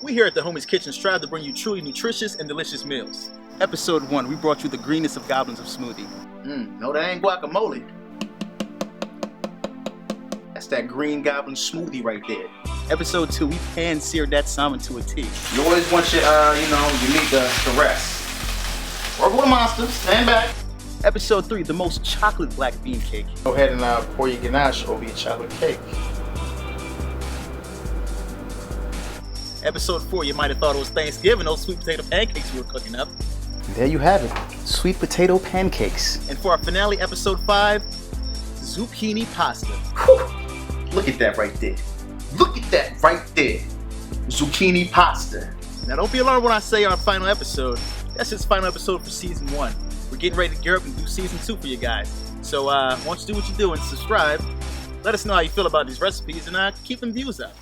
We here at the Homie's Kitchen strive to bring you truly nutritious and delicious meals. Episode 1, we brought you the greenest of goblins of smoothie. No, that ain't guacamole. That's that green goblin smoothie right there. Episode 2, we pan-seared that salmon to a T. You always want your, you need the rest. Or go to Monster, stand back. Episode 3, the most chocolate black bean cake. Go ahead and pour your ganache over your chocolate cake. Episode 4, you might have thought it was Thanksgiving, those sweet potato pancakes we were cooking up. There you have it, sweet potato pancakes. And for our finale, episode 5, zucchini pasta. Whew. Look at that right there. Look at that right there. Zucchini pasta. Now don't be alarmed when I say our final episode. That's just final episode for season 1. We're getting ready to gear up and do season 2 for you guys. So why don't you do what you do and subscribe. Let us know how you feel about these recipes and keep them views up.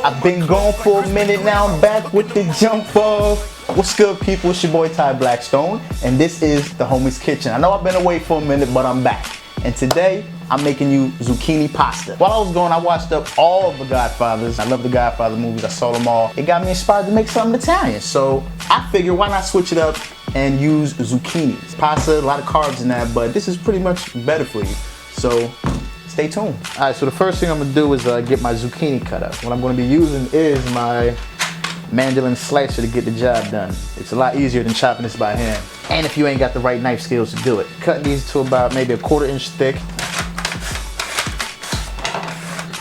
I've been gone for a minute now, I'm back with the jump off. What's good, people? It's your boy Ty Blackstone, and this is the Homie's Kitchen. I know I've been away for a minute, but I'm back. And today, I'm making you zucchini pasta. While I was gone, I watched up all of the Godfathers. I love the Godfather movies, I saw them all. It got me inspired to make something Italian. So I figured, why not switch it up and use zucchinis? Pasta, a lot of carbs in that, but this is pretty much better for you. So stay tuned. All right, so the first thing I'm gonna do is get my zucchini cut up. What I'm gonna be using is my mandolin slicer to get the job done. It's a lot easier than chopping this by hand. And if you ain't got the right knife skills to do it. Cut these to about maybe a 1/4 inch thick.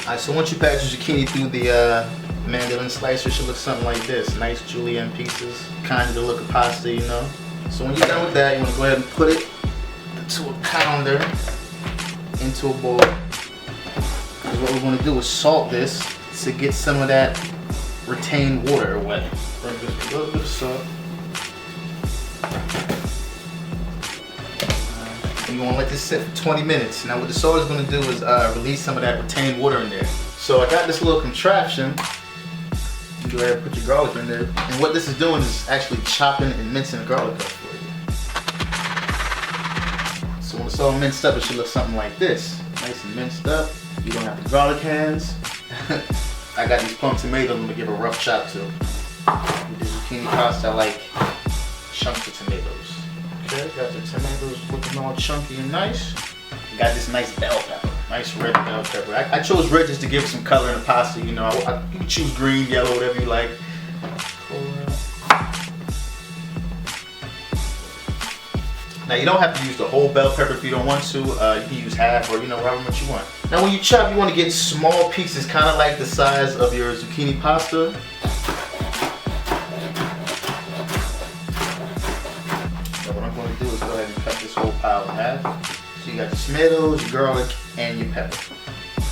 All right, so once you pass your zucchini through the mandolin slicer, it should look something like this. Nice julienne pieces, kind of the look of pasta, you know. So when you're done with that, you wanna go ahead and put it into a pounder, into a bowl. Because what we're going to do is salt this to get some of that retained water away. Bring just a little bit of salt. And you want to let this sit for 20 minutes. Now what the salt is going to do is release some of that retained water in there. So I got this little contraption. You go ahead and put your garlic in there. And what this is doing is actually chopping and mincing the garlic up for you. So when it's all minced up, it should look something like this. Nice and minced up. You don't have the garlic hands. I got these plum tomatoes I'm gonna give a rough chop to. With the zucchini pasta, I like chunks of tomatoes. Okay, got the tomatoes looking all chunky and nice. Got this nice bell pepper, nice red bell pepper. I chose red just to give some color in the pasta, you know. You can choose green, yellow, whatever you like. Now you don't have to use the whole bell pepper if you don't want to. You can use half or however much you want. Now when you chop, you want to get small pieces, kind of like the size of your zucchini pasta. So what I'm going to do is go ahead and cut this whole pile in half. So you got your tomatoes, your garlic, and your pepper.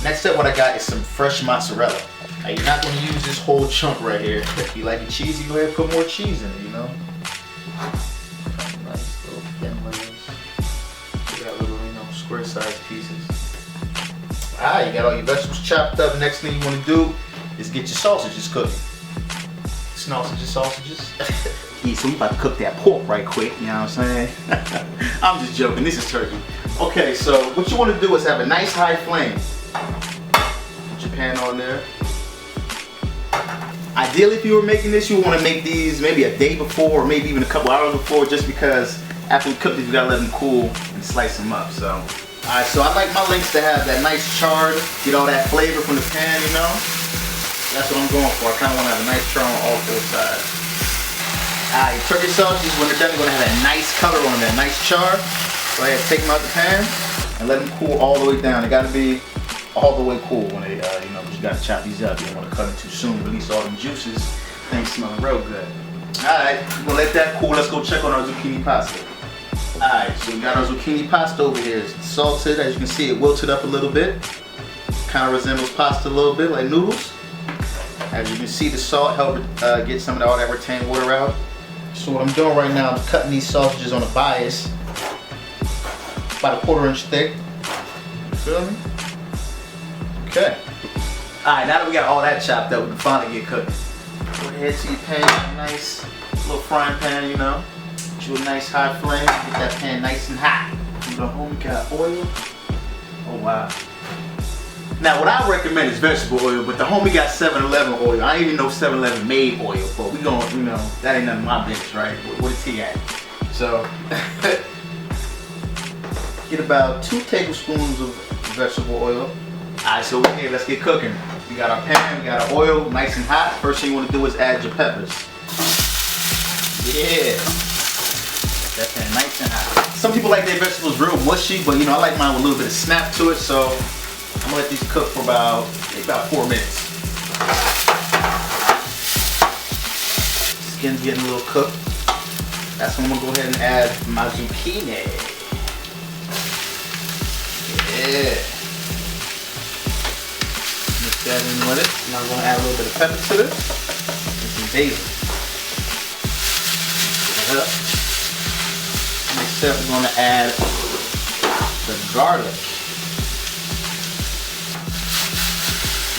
Next up, what I got is some fresh mozzarella. Now you're not going to use this whole chunk right here. If you like it cheesy, go ahead and put more cheese in it, you know. Square sized pieces. Alright, you got all your vegetables chopped up. Next thing you want to do is get your sausages cooking. Sausages. Yeah, so we about to cook that pork right quick, you know what I'm saying? I'm just joking, this is turkey. Okay, so what you want to do is have a nice high flame. Put your pan on there. Ideally, if you were making this, you want to make these maybe a day before or maybe even a couple hours before, just because after we cook these, we gotta let them cool and slice them up. So, alright, so I like my links to have that nice charred, get all that flavor from the pan, you know? That's what I'm going for. I kinda wanna have a nice char on all 4 sides. Alright, turkey sausages, when they're done, they're gonna have that nice color on them, that nice char. Go ahead, take them out the pan and let them cool all the way down. They gotta be all the way cool when they, because you gotta chop these up. You don't wanna cut them too soon, release all them juices. Things smelling real good. Alright, we'll let that cool. Let's go check on our zucchini pasta. Alright, so we got our zucchini pasta over here. It's salted, as you can see it wilted up a little bit. Kind of resembles pasta a little bit, like noodles. As you can see, the salt helped get some of all that retained water out. So what I'm doing right now is cutting these sausages on a bias. About a 1/4 inch thick. You feel me? Okay. Alright, now that we got all that chopped up, we can finally get cooking. Go ahead to your pan, nice little frying pan, you know. Get you a nice high flame, get that pan nice and hot. You go home, got oil. Oh wow. Now, what I recommend is vegetable oil, but the homie got 7-Eleven oil. I didn't even know 7-Eleven made oil, but we gon', you know, that ain't none of my business, right? What is he at? So, get about 2 tablespoons of vegetable oil. Alright, so we're here, let's get cooking. We got our pan, we got our oil, nice and hot. First thing you want to do is add your peppers. Yeah. That pan nice and hot. Some people like their vegetables real mushy, but you know, I like mine with a little bit of snap to it, so I'm gonna let these cook for about 4 minutes. Skin's getting a little cooked. That's when I'm gonna go ahead and add my zucchini. Yeah. Mix that in with it. Now I'm gonna add a little bit of pepper to it and some basil. Get it up. Next up, we're gonna add the garlic.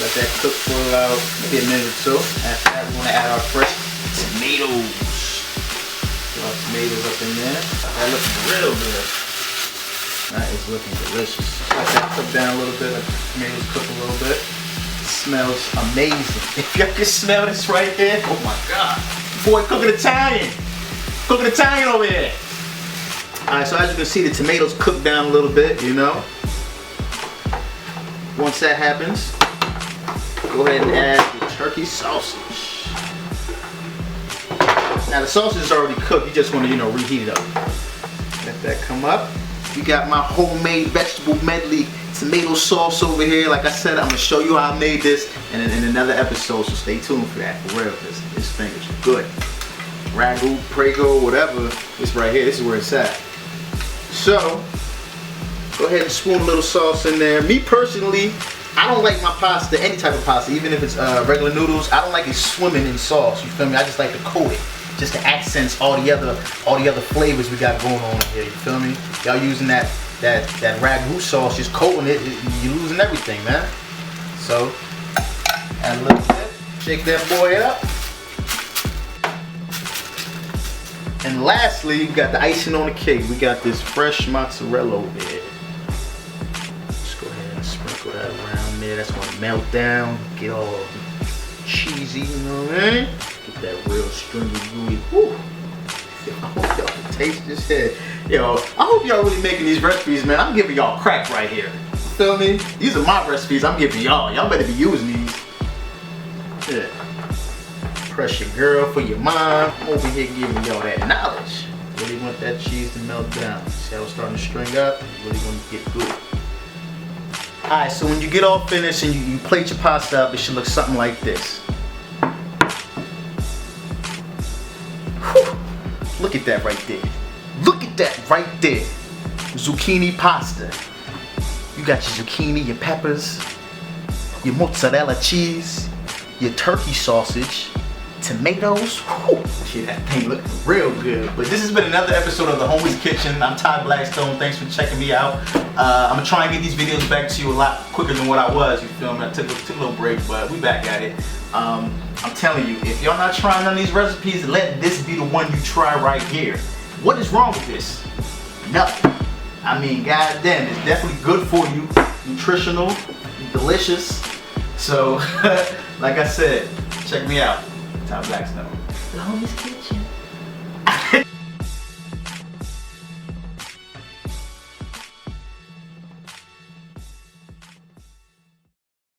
Let that cook for about maybe a minute or so. After that, we're gonna add our fresh tomatoes. Put our tomatoes up in there. That looking real good. That is looking delicious. Let that cook down a little bit. Let the tomatoes cook a little bit. It smells amazing. If y'all can smell this right there, oh my God. Boy, cooking Italian. Cooking Italian over here. Alright, so as you can see, the tomatoes cook down a little bit, you know. Once that happens, go ahead and add the turkey sausage. Now the sausage is already cooked, you just want to, you know, reheat it up. Let that come up. We got my homemade vegetable medley tomato sauce over here. Like I said, I'm going to show you how I made this in another episode, so stay tuned for that, for real, because this thing is good. Ragu, Prego, whatever, it's right here, this is where it's at. So, go ahead and spoon a little sauce in there. Me personally, I don't like my pasta, any type of pasta, even if it's regular noodles, I don't like it swimming in sauce, you feel me? I just like to coat it, just to accent all the other flavors we got going on here, you feel me? Y'all using that ragu sauce, just coating it, you're losing everything, man. So, add a little bit, shake that boy up. And lastly, we got the icing on the cake. We got this fresh mozzarella over here. Just go ahead and sprinkle that around there. That's gonna melt down, get all cheesy, you know what I mean? Get that real stringy, gooey. Woo. I hope y'all can taste this head. Yo, I hope y'all really making these recipes, man. I'm giving y'all crack right here. Feel me? These are my recipes I'm giving y'all. Y'all better be using these. Yeah. Press your girl for your mom. I'm over here giving y'all that knowledge. Really want that cheese to melt down. See how it's starting to string up? Really want to get good. Alright, so when you get all finished and you plate your pasta up, it should look something like this. Whew. Look at that right there. Look at that right there. Zucchini pasta. You got your zucchini, your peppers, your mozzarella cheese, your turkey sausage, tomatoes. Whew. Shit, that thing looking real good. But this has been another episode of The Homie's Kitchen. I'm Todd Blackstone. Thanks for checking me out. I'm gonna try and get these videos back to you a lot quicker than what I was. You feel me? I took a little break, but we back at it. I'm telling you, if y'all not trying on these recipes, let this be the one you try right here. What is wrong with this? Nothing. I mean, goddamn, it's definitely good for you, nutritional, delicious. So, like I said, check me out. Todd Blackstone. The Homie's Kitchen.